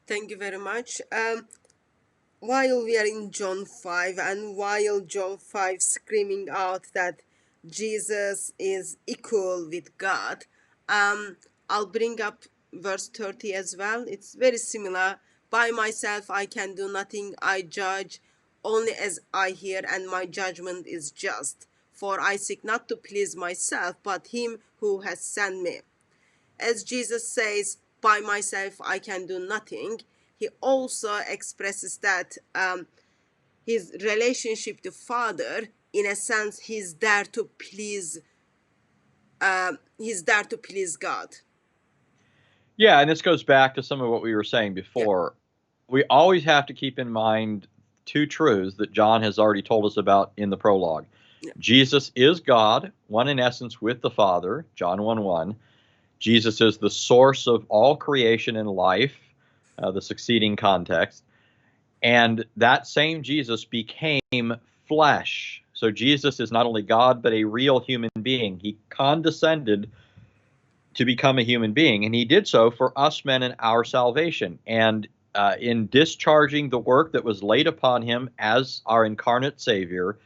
Thank you very much. While we are in John 5 and while John 5 screaming out that Jesus is equal with God, I'll bring up verse 30 as well. It's very similar. By myself I can do nothing. I judge only as I hear, and my judgment is just. For I seek not to please myself, but him who has sent me. As Jesus says, by myself I can do nothing, he also expresses that his relationship to Father, in a sense, he's there to please God. Yeah, and this goes back to some of what we were saying Yeah. before. We always have to keep in mind two truths that John has already told us about in the prologue. Yeah. Jesus is God, one in essence with the Father, John 1:1. Jesus is the source of all creation and life, the succeeding context. And that same Jesus became flesh. So Jesus is not only God, but a real human being. He condescended to become a human being, and he did so for us men and our salvation. And in discharging the work that was laid upon him as our incarnate Savior,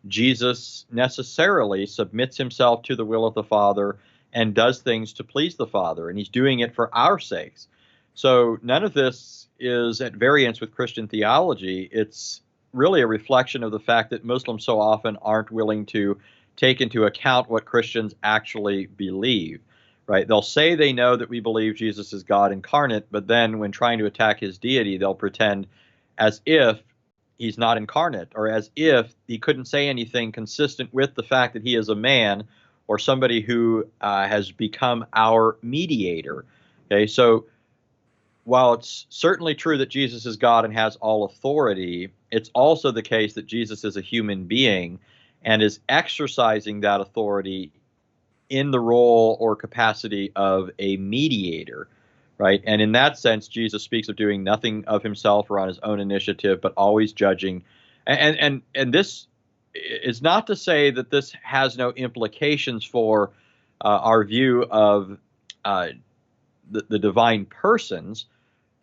Jesus necessarily submits himself to the will of the Father and does things to please the Father, and he's doing it for our sakes. So none of this is at variance with Christian theology. It's really a reflection of the fact that Muslims so often aren't willing to take into account what Christians actually believe. Right? They'll say they know that we believe Jesus is God incarnate, but then when trying to attack his deity, they'll pretend as if he's not incarnate, or as if he couldn't say anything consistent with the fact that he is a man or somebody who has become our mediator. Okay, so while it's certainly true that Jesus is God and has all authority, it's also the case that Jesus is a human being and is exercising that authority in the role or capacity of a mediator, right? And in that sense, Jesus speaks of doing nothing of himself or on his own initiative, but always judging. And this is not to say that this has no implications for our view of the divine persons,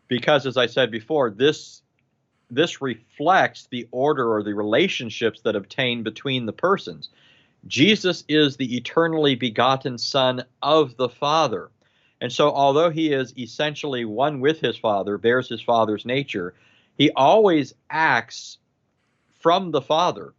because as I said before, this reflects the order or the relationships that obtain between the persons. Jesus is the eternally begotten Son of the Father. And so, although he is essentially one with his Father, bears his Father's nature, he always acts from the Father,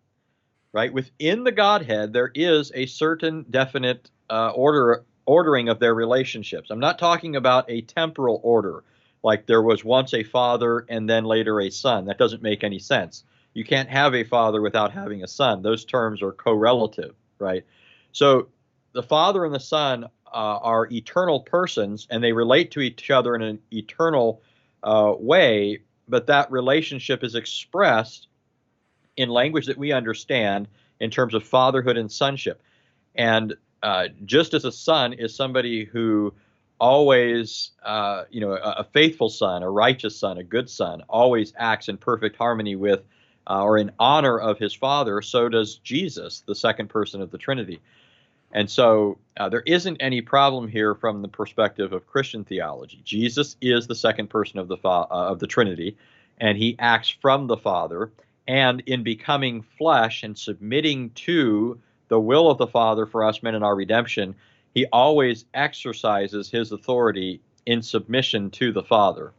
right? Within the Godhead, there is a certain definite ordering of their relationships. I'm not talking about a temporal order, like there was once a father and then later a son. That doesn't make any sense. You can't have a father without having a son. Those terms are correlative, right? So the Father and the Son are eternal persons, and they relate to each other in an eternal way, but that relationship is expressed in language that we understand in terms of fatherhood and sonship. And just as a son is somebody who always, a faithful son, a righteous son, a good son, always acts in perfect harmony with or in honor of his Father, so does Jesus, the second person of the Trinity. And so there isn't any problem here from the perspective of Christian theology. Jesus is the second person of the Trinity, and he acts from the Father. And in becoming flesh and submitting to the will of the Father for us men in our redemption, he always exercises his authority in submission to the Father.